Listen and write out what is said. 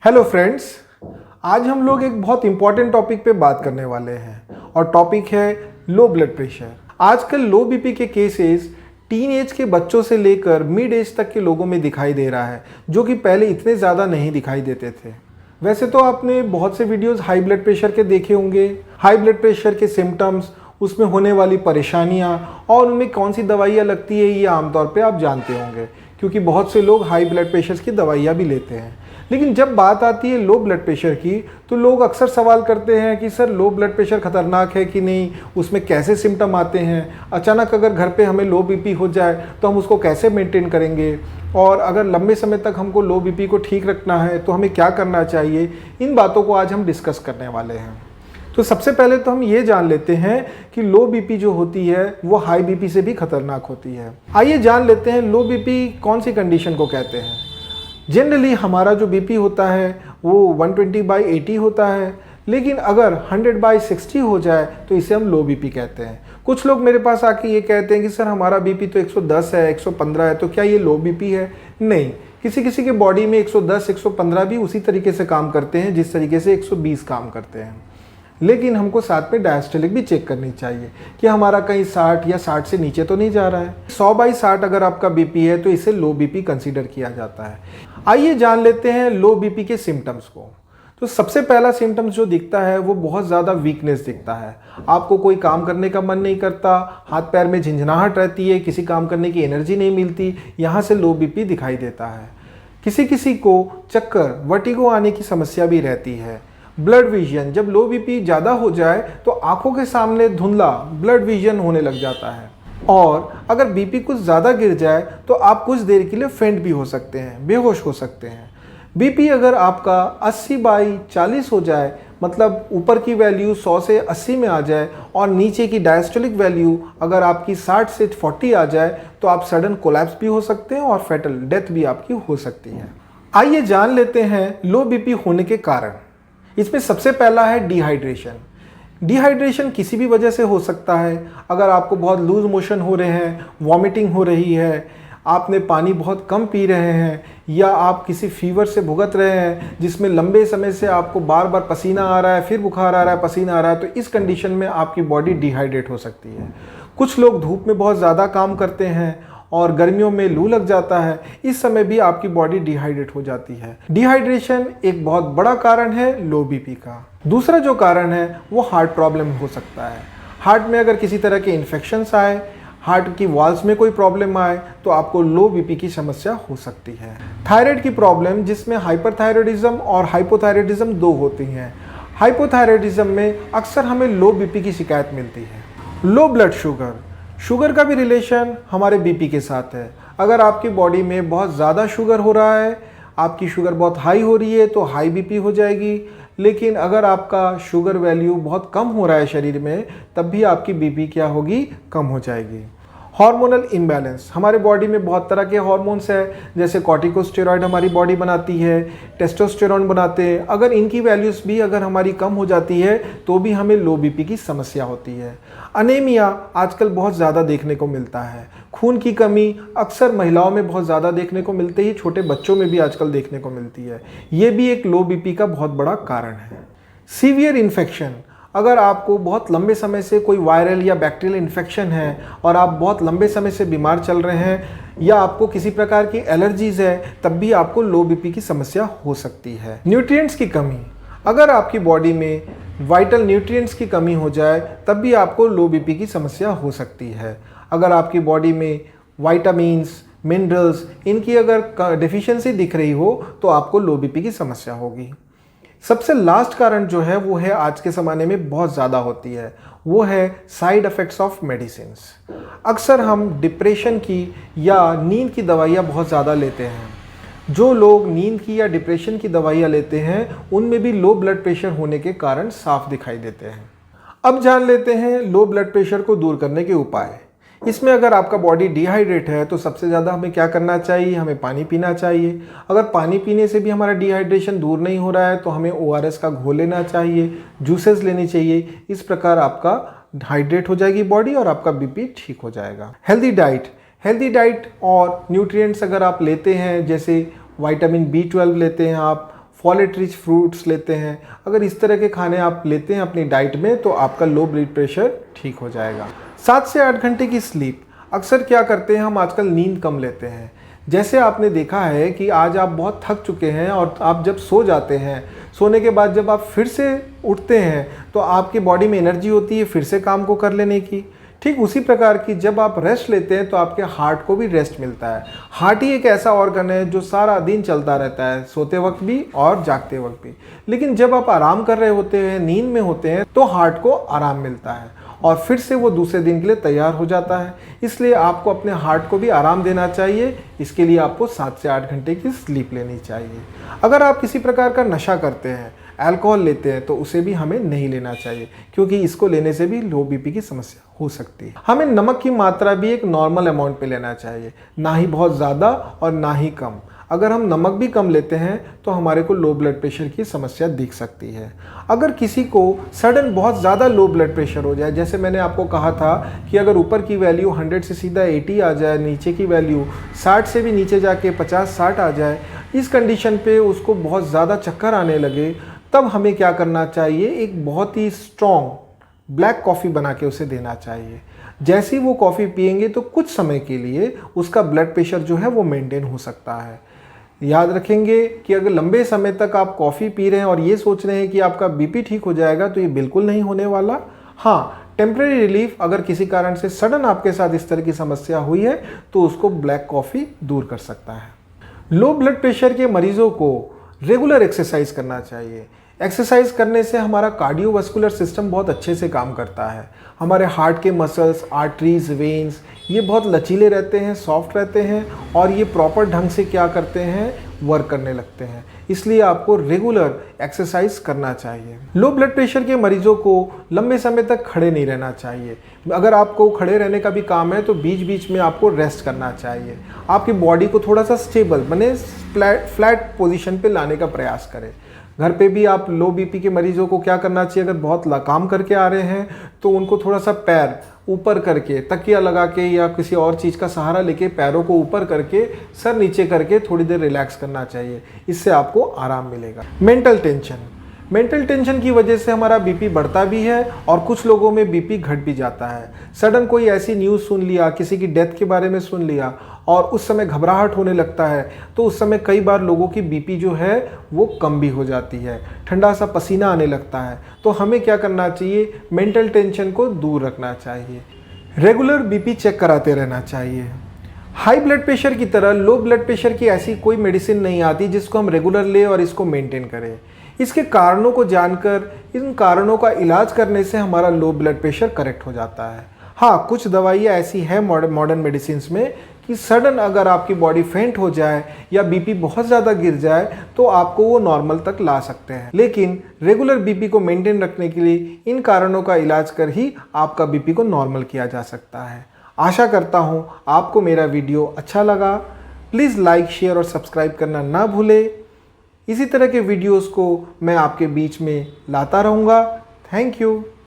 Hello friends, आज हम लोग एक बहुत इंपॉर्टेंट टॉपिक पे बात करने वाले हैं और टॉपिक है लो ब्लड प्रेशर। आजकल लो बीपी के केसेस टीन एज के बच्चों से लेकर मिड एज तक के लोगों में दिखाई दे रहा है, जो कि पहले इतने ज़्यादा नहीं दिखाई देते थे। वैसे तो आपने बहुत से वीडियोस हाई ब्लड प्रेशर के देखे होंगे, हाई ब्लड प्रेशर के सिम्टम्स, उसमें होने वाली परेशानियां और उनमें कौन सी दवाइयाँ लगती है, ये आमतौर पे आप जानते होंगे, क्योंकि बहुत से लोग हाई ब्लड प्रेशर की दवाइयाँ भी लेते हैं। लेकिन जब बात आती है लो ब्लड प्रेशर की, तो लोग अक्सर सवाल करते हैं कि सर लो ब्लड प्रेशर खतरनाक है कि नहीं, उसमें कैसे सिम्टम आते हैं, अचानक अगर घर पे हमें लो बीपी हो जाए तो हम उसको कैसे मेंटेन करेंगे, और अगर लंबे समय तक हमको लो बीपी को ठीक रखना है तो हमें क्या करना चाहिए। इन बातों को आज हम डिस्कस करने वाले हैं। तो सबसे पहले तो हम ये जान लेते हैं कि लो बीपी जो होती है वो हाई बीपी से भी खतरनाक होती है। आइए जान लेते हैं लो बीपी कौन सी कंडीशन को कहते हैं। जनरली हमारा जो बीपी होता है वो 120/80 होता है, लेकिन अगर 100/60 हो जाए तो इसे हम लो बीपी कहते हैं। कुछ लोग मेरे पास आके ये कहते हैं कि सर हमारा बीपी तो 110 है, 115 है, तो क्या ये लो बीपी है? नहीं, किसी किसी के बॉडी में 110, 115 भी उसी तरीके से काम करते हैं जिस तरीके से 120 काम करते हैं। लेकिन हमको साथ में डायस्टोलिक भी चेक करनी चाहिए कि हमारा कहीं 60 या 60 से नीचे तो नहीं जा रहा है। 100/60 अगर आपका बीपी है तो इसे लो बीपी कंसीडर किया जाता है। आइए जान लेते हैं लो बीपी के सिम्टम्स को। तो सबसे पहला सिम्टम्स जो दिखता है वो बहुत ज़्यादा वीकनेस दिखता है। आपको कोई काम करने का मन नहीं करता, हाथ पैर में झंझनाहट रहती है, किसी काम करने की एनर्जी नहीं मिलती, यहाँ से लो बीपी दिखाई देता है। किसी किसी को चक्कर, वर्टिगो आने की समस्या भी रहती है। ब्लड विजन, जब लो बीपी ज़्यादा हो जाए तो आंखों के सामने धुंधला ब्लड विजन होने लग जाता है, और अगर बीपी कुछ ज़्यादा गिर जाए तो आप कुछ देर के लिए फेंट भी हो सकते हैं, बेहोश हो सकते हैं। बीपी अगर आपका 80/40 हो जाए, मतलब ऊपर की वैल्यू 100 से 80 में आ जाए और नीचे की डायस्टोलिक वैल्यू अगर आपकी 60 से 40 आ जाए, तो आप सडन कोलैप्स भी हो सकते हैं और फैटल डेथ भी आपकी हो सकती है। आइए जान लेते हैं लो बीपी होने के कारण। इसमें सबसे पहला है डिहाइड्रेशन। डिहाइड्रेशन किसी भी वजह से हो सकता है। अगर आपको बहुत लूज मोशन हो रहे हैं, वॉमिटिंग हो रही है, आपने पानी बहुत कम पी रहे हैं, या आप किसी फीवर से भुगत रहे हैं जिसमें लंबे समय से आपको बार बार पसीना आ रहा है, फिर बुखार आ रहा है, पसीना आ रहा है, तो इस कंडीशन में आपकी बॉडी डिहाइड्रेट हो सकती है। कुछ लोग धूप में बहुत ज़्यादा काम करते हैं और गर्मियों में लू लग जाता है, इस समय भी आपकी बॉडी डिहाइड्रेट हो जाती है। डिहाइड्रेशन एक बहुत बड़ा कारण है लो बीपी का। दूसरा जो कारण है वो हार्ट प्रॉब्लम हो सकता है। हार्ट में अगर किसी तरह के इन्फेक्शंस आए, हार्ट की वॉल्स में कोई प्रॉब्लम आए, तो आपको लो बीपी की समस्या हो सकती है। थायराइड की प्रॉब्लम, जिसमें हाइपरथायराइडिज्म और हाइपोथायराइडिज्म दो होती हैं। हाइपोथायराइडिज्म में अक्सर हमें लो बीपी की शिकायत मिलती है। लो ब्लड शुगर, शुगर का भी रिलेशन हमारे बीपी के साथ है। अगर आपकी बॉडी में बहुत ज़्यादा शुगर हो रहा है, आपकी शुगर बहुत हाई हो रही है, तो हाई बीपी हो जाएगी। लेकिन अगर आपका शुगर वैल्यू बहुत कम हो रहा है शरीर में, तब भी आपकी बीपी क्या होगी? कम हो जाएगी। हार्मोनल इम्बैलेंस, हमारे बॉडी में बहुत तरह के हार्मोन्स हैं, जैसे कॉर्टिकोस्टेरॉइड हमारी बॉडी बनाती है, टेस्टोस्टेरोन बनाते हैं। अगर इनकी वैल्यूज़ भी अगर हमारी कम हो जाती है तो भी हमें लो बीपी की समस्या होती है। अनीमिया आजकल बहुत ज़्यादा देखने को मिलता है। खून की कमी अक्सर महिलाओं में बहुत ज़्यादा देखने को मिलती है, छोटे बच्चों में भी आजकल देखने को मिलती है। ये भी एक लो बीपी का बहुत बड़ा कारण है। सीवियर इन्फेक्शन, अगर आपको बहुत लंबे समय से कोई वायरल या बैक्टीरियल इन्फेक्शन है और आप बहुत लंबे समय से बीमार चल रहे हैं, या आपको किसी प्रकार की एलर्जीज है, तब भी आपको लो बीपी की समस्या हो सकती है। न्यूट्रिएंट्स की कमी, अगर आपकी बॉडी में वाइटल न्यूट्रिएंट्स की कमी हो जाए, तब भी आपको लो बीपी की समस्या हो सकती है। अगर आपकी बॉडी में वाइटामिन्स, मिनरल्स, इनकी अगर डेफिशिएंसी दिख रही हो तो आपको लो बीपी की समस्या होगी। सबसे लास्ट कारण जो है वो है आज के ज़माने में बहुत ज़्यादा होती है, वो है साइड इफ़ेक्ट्स ऑफ मेडिसिन्स। अक्सर हम डिप्रेशन की या नींद की दवाइयाँ बहुत ज़्यादा लेते हैं। जो लोग नींद की या डिप्रेशन की दवाइयाँ लेते हैं, उनमें भी लो ब्लड प्रेशर होने के कारण साफ दिखाई देते हैं। अब जान लेते हैं लो ब्लड प्रेशर को दूर करने के उपाय। इसमें अगर आपका बॉडी डिहाइड्रेट है तो सबसे ज़्यादा हमें क्या करना चाहिए? हमें पानी पीना चाहिए। अगर पानी पीने से भी हमारा डिहाइड्रेशन दूर नहीं हो रहा है तो हमें ORS का घोल लेना चाहिए, जूसेस लेनी चाहिए। इस प्रकार आपका हाइड्रेट हो जाएगी बॉडी और आपका बीपी ठीक हो जाएगा। हेल्दी डाइट और न्यूट्रिएंट्स अगर आप लेते हैं, जैसे विटामिन B12 लेते हैं आप, फॉलेट रिच फ्रूट्स लेते हैं, अगर इस तरह के खाने आप लेते हैं अपनी डाइट में तो आपका लो ब्लड प्रेशर ठीक हो जाएगा। 7 से 8 घंटे की स्लीप। अक्सर क्या करते हैं हम आजकल नींद कम लेते हैं। जैसे आपने देखा है कि आज आप बहुत थक चुके हैं और आप जब सो जाते हैं, सोने के बाद जब आप फिर से उठते हैं तो आपकी बॉडी में एनर्जी होती है फिर से काम को कर लेने की। ठीक उसी प्रकार की जब आप रेस्ट लेते हैं तो आपके हार्ट को भी रेस्ट मिलता है। हार्ट ही एक ऐसा ऑर्गन है जो सारा दिन चलता रहता है, सोते वक्त भी और जागते वक्त भी। लेकिन जब आप आराम कर रहे होते हैं, नींद में होते हैं, तो हार्ट को आराम मिलता है और फिर से वो दूसरे दिन के लिए तैयार हो जाता है। इसलिए आपको अपने हार्ट को भी आराम देना चाहिए। इसके लिए आपको 7 से 8 घंटे की स्लीप लेनी चाहिए। अगर आप किसी प्रकार का नशा करते हैं, अल्कोहल लेते हैं, तो उसे भी हमें नहीं लेना चाहिए, क्योंकि इसको लेने से भी लो बीपी की समस्या हो सकती है। हमें नमक की मात्रा भी एक नॉर्मल अमाउंट पे लेना चाहिए, ना ही बहुत ज़्यादा और ना ही कम। अगर हम नमक भी कम लेते हैं तो हमारे को लो ब्लड प्रेशर की समस्या दिख सकती है। अगर किसी को सडन बहुत ज़्यादा लो ब्लड प्रेशर हो जाए, जैसे मैंने आपको कहा था कि अगर ऊपर की वैल्यू 100 से सीधा 80 आ जाए, नीचे की वैल्यू 60 से भी नीचे जाके 50-60 आ जाए, इस कंडीशन पे उसको बहुत ज़्यादा चक्कर आने लगे, तब हमें क्या करना चाहिए, एक बहुत ही स्ट्रॉन्ग ब्लैक कॉफ़ी बना के उसे देना चाहिए। जैसे ही वो कॉफ़ी पिएंगे तो कुछ समय के लिए उसका ब्लड प्रेशर जो है वो मेंटेन हो सकता है। याद रखेंगे कि अगर लंबे समय तक आप कॉफ़ी पी रहे हैं और ये सोच रहे हैं कि आपका बीपी ठीक हो जाएगा, तो ये बिल्कुल नहीं होने वाला। हाँ, टेम्परेरी रिलीफ अगर किसी कारण से सडन आपके साथ इस तरह की समस्या हुई है तो उसको ब्लैक कॉफ़ी दूर कर सकता है। लो ब्लड प्रेशर के मरीजों को रेगुलर एक्सरसाइज करना चाहिए। एक्सरसाइज करने से हमारा कार्डियोवास्कुलर सिस्टम बहुत अच्छे से काम करता है। हमारे हार्ट के मसल्स, आर्टरीज, वेन्स ये बहुत लचीले रहते हैं, सॉफ्ट रहते हैं और ये प्रॉपर ढंग से क्या करते हैं, वर्क करने लगते हैं। इसलिए आपको रेगुलर एक्सरसाइज करना चाहिए। लो ब्लड प्रेशर के मरीजों को लंबे समय तक खड़े नहीं रहना चाहिए। अगर आपको खड़े रहने का भी काम है तो बीच बीच में आपको रेस्ट करना चाहिए। आपकी बॉडी को थोड़ा सा स्टेबल बने फ्लैट पोजीशन पे लाने का प्रयास करें। घर पे भी आप लो बीपी के मरीजों को क्या करना चाहिए, अगर बहुत काम करके आ रहे हैं तो उनको थोड़ा सा पैर ऊपर करके, तकिया लगा के या किसी और चीज़ का सहारा लेके पैरों को ऊपर करके, सर नीचे करके थोड़ी देर रिलैक्स करना चाहिए। इससे आपको आराम मिलेगा। मेंटल टेंशन की वजह से हमारा बीपी बढ़ता भी है और कुछ लोगों में बीपी घट भी जाता है। सडन कोई ऐसी न्यूज़ सुन लिया, किसी की डेथ के बारे में सुन लिया और उस समय घबराहट होने लगता है, तो उस समय कई बार लोगों की बीपी जो है वो कम भी हो जाती है, ठंडा सा पसीना आने लगता है। तो हमें क्या करना चाहिए, मेंटल टेंशन को दूर रखना चाहिए। रेगुलर बीपी चेक कराते रहना चाहिए। हाई ब्लड प्रेशर की तरह लो ब्लड प्रेशर की ऐसी कोई मेडिसिन नहीं आती जिसको हम रेगुलर ले और इसको मेंटेन करें। इसके कारणों को जानकर इन कारणों का इलाज करने से हमारा लो ब्लड प्रेशर करेक्ट हो जाता है। हाँ, कुछ दवाइयाँ ऐसी हैं मॉडर्न मेडिसिन में कि सडन अगर आपकी बॉडी फेंट हो जाए या बीपी बहुत ज़्यादा गिर जाए तो आपको वो नॉर्मल तक ला सकते हैं। लेकिन रेगुलर बीपी को मेंटेन रखने के लिए इन कारणों का इलाज कर ही आपका बीपी को नॉर्मल किया जा सकता है। आशा करता हूँ आपको मेरा वीडियो अच्छा लगा। प्लीज़ लाइक, शेयर और सब्सक्राइब करना ना भूलें। इसी तरह के वीडियोस को मैं आपके बीच में लाता रहूँगा। Thank you.